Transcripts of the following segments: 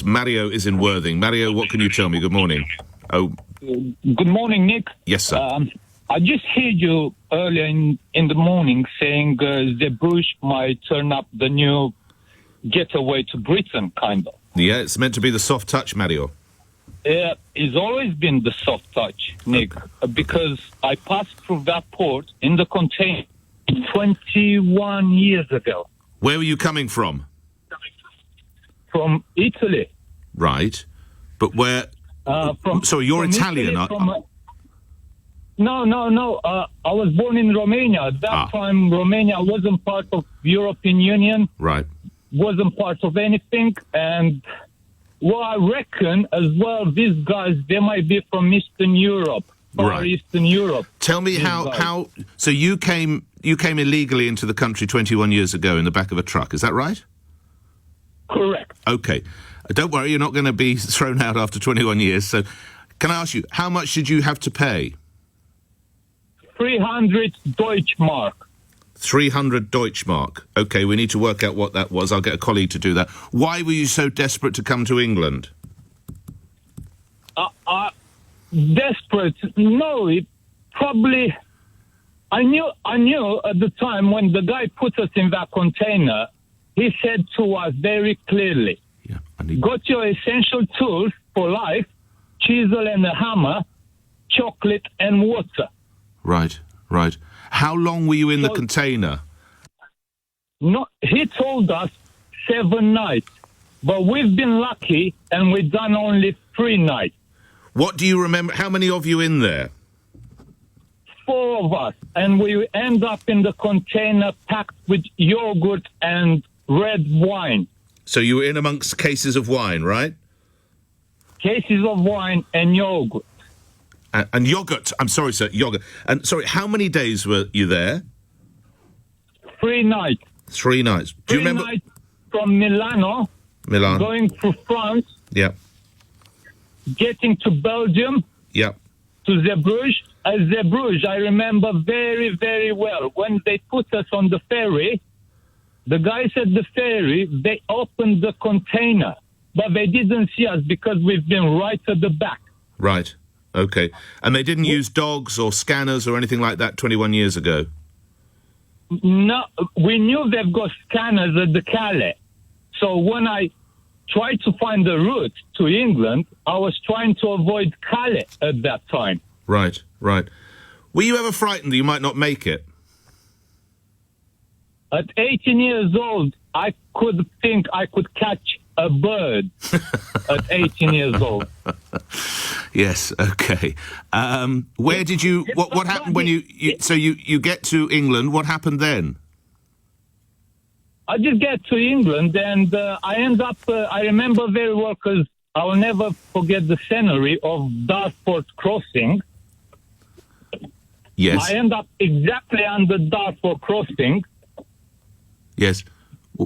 Mario is in Worthing. Mario, what can you tell me? Good morning. Oh, Good morning, Nick. yes, sir. I just heard you earlier in the morning saying the Bruges might turn up the new getaway to Britain, kind of. Yeah, it's meant to be the soft touch, Mario. It's always been the soft touch, Nick, because I passed through that port in the container 21 years ago. Where were you coming from? From Italy. Right. But where... Sorry, you're from Italian, Italy, No. I was born in Romania. At that time, Romania wasn't part of European Union. Right. Wasn't part of anything. And well, I reckon as well, these guys, they might be from Eastern Europe, Far Eastern Europe. Tell me how... So you came illegally into the country 21 years ago in the back of a truck, is that right? Correct. Okay. Don't worry, you're not going to be thrown out after 21 years. So can I ask you, how much did you have to pay? 300 Deutschmark. 300 Deutschmark. Okay, we need to work out what that was. I'll get a colleague to do that. Why were you so desperate to come to England? Desperate? No, it probably... I knew at the time when the guy put us in that container, he said to us very clearly, got your essential tools for life, chisel and a hammer, chocolate and water. Right. How long were you in the container? No, he told us 7 nights, but we've been lucky and we've done only 3 nights. What do you remember? How many of you in there? 4 of us, and we end up in the container packed with yogurt and red wine. So you were in amongst cases of wine, right? Cases of wine and yogurt. And yogurt. I'm sorry, sir, yogurt. And sorry, how many days were you there? 3 nights. 3 nights. Do you remember? 3 nights from Milan. Going through France. Yeah. Getting to Belgium. Yeah. To Zeebrugge. Zeebrugge, I remember very, very well. When they put us on the ferry, the guys at the ferry, they opened the container, but they didn't see us because we've been right at the back. Right. Okay. And they didn't use dogs or scanners or anything like that 21 years ago? No, we knew they've got scanners at the Calais. So when I tried to find the route to England, I was trying to avoid Calais at that time. Right. Were you ever frightened that you might not make it? At 18 years old, I could think I could catch a bird at 18 years old. Yes, okay. Where did you... What happened when you get to England? What happened then? I just get to England and I end up... I remember very well because I will never forget the scenery of Dartford Crossing. Yes. I end up exactly under Dartford Crossing. Yes.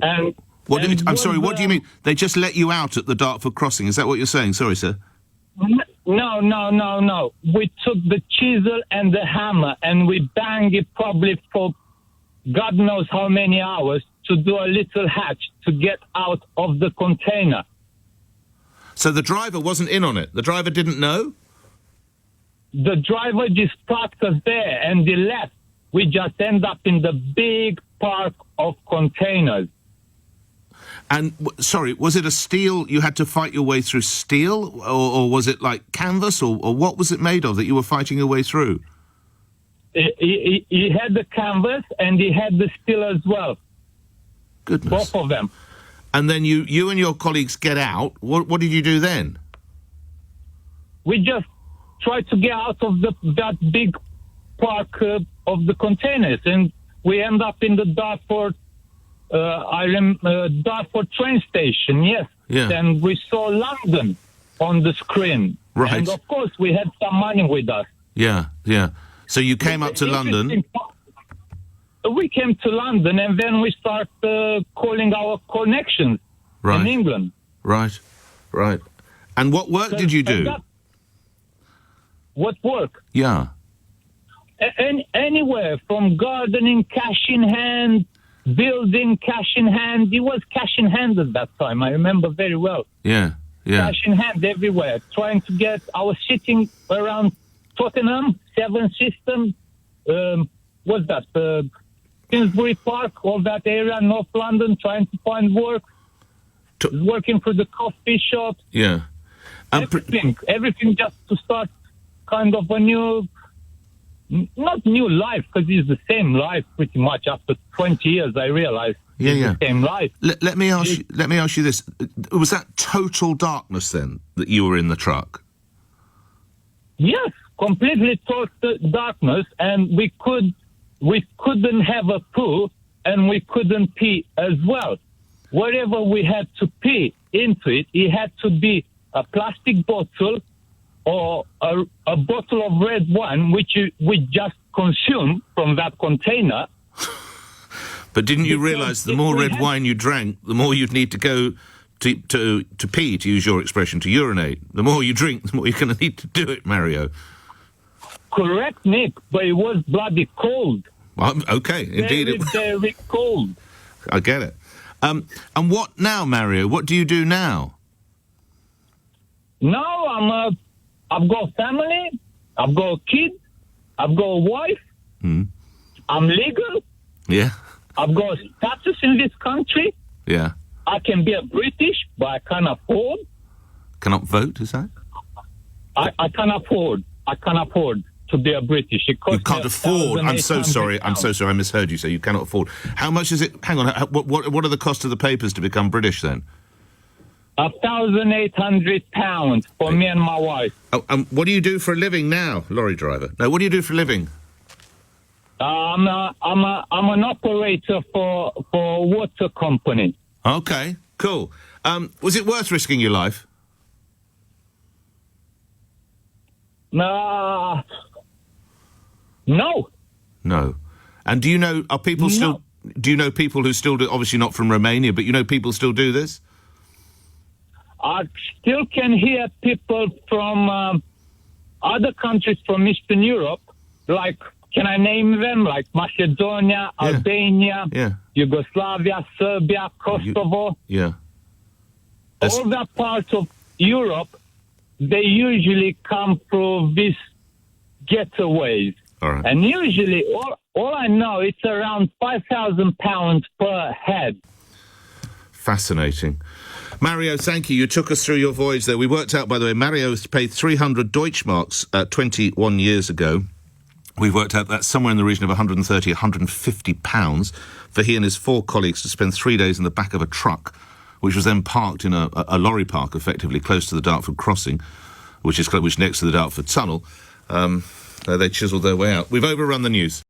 And I'm sorry, what do you mean? They just let you out at the Dartford Crossing? Is that what you're saying? Sorry, sir. No. We took the chisel and the hammer and we banged it probably for God knows how many hours to do a little hatch to get out of the container. So the driver wasn't in on it? The driver didn't know? The driver just parked us there and they left. We just end up in the big park of containers. And, sorry, was it a steel, you had to fight your way through steel? Or was it like canvas? Or what was it made of that you were fighting your way through? He had the canvas and he had the steel as well. Goodness. Both of them. And then you and your colleagues get out. What did you do then? We just tried to get out of that big park of the containers. And we end up in the Dartford Dartford train station, yes. Yeah. And we saw London on the screen. Right. And, of course, we had some money with us. Yeah. So you came up to London. We came to London, and then we start calling our connections in England. Right. And what work did you do? What work? Yeah. Anywhere, from gardening, cash in hand, building cash in hand. It was cash in hand at that time. I remember very well. Yeah. Cash in hand everywhere. Trying to get. I was sitting around Tottenham, Seven System. What's that? Finsbury Park, all that area, North London, trying to find work. Working for the coffee shop. Yeah. Everything just to start kind of a new, not new life, because it's the same life pretty much. After 20 years, I realized the same life. Let me ask you this: was that total darkness then that you were in the truck? Yes, completely total darkness, and we couldn't have a poo, and we couldn't pee as well. Wherever we had to pee into it, it had to be a plastic bottle or a bottle of red wine, which we just consumed from that container. But didn't you realise the more red wine you drank, the more you'd need to go to pee, to use your expression, to urinate? The more you drink, the more you're going to need to do it, Mario. Correct, Nick, but it was bloody cold. Okay, indeed. Very cold. I get it. And what now, Mario? What do you do now? Now I've got a family, I've got a kid, I've got a wife, I'm legal, I've got a status in this country, I can be a British, but I can't afford. Cannot vote, is that? I can't afford to be a British. You can't afford. I'm so sorry. I misheard you. So you cannot afford. How much is it? Hang on. What are the cost of the papers to become British then? £1,800 for me and my wife. Oh, what do you do for a living now, lorry driver? No, what do you do for a living? I'm an operator for a water company. Okay, cool. Was it worth risking your life? No. No. And do you know, are people still, do you know people who still do, obviously not from Romania, but you know people still do this? I still can hear people from other countries from Eastern Europe, like, can I name them? Like Macedonia, Albania, Yugoslavia, Serbia, Kosovo. All that part of Europe, they usually come through these getaways. All right. And usually, all I know, it's around £5,000 per head. Fascinating. Mario, thank you. You took us through your voyage there. We worked out, by the way, Mario paid 300 Deutschmarks 21 years ago. We worked out that's somewhere in the region of £130, £150 for he and his 4 colleagues to spend 3 days in the back of a truck, which was then parked in a lorry park, effectively, close to the Dartford crossing, which is next to the Dartford Tunnel. They chiselled their way out. We've overrun the news.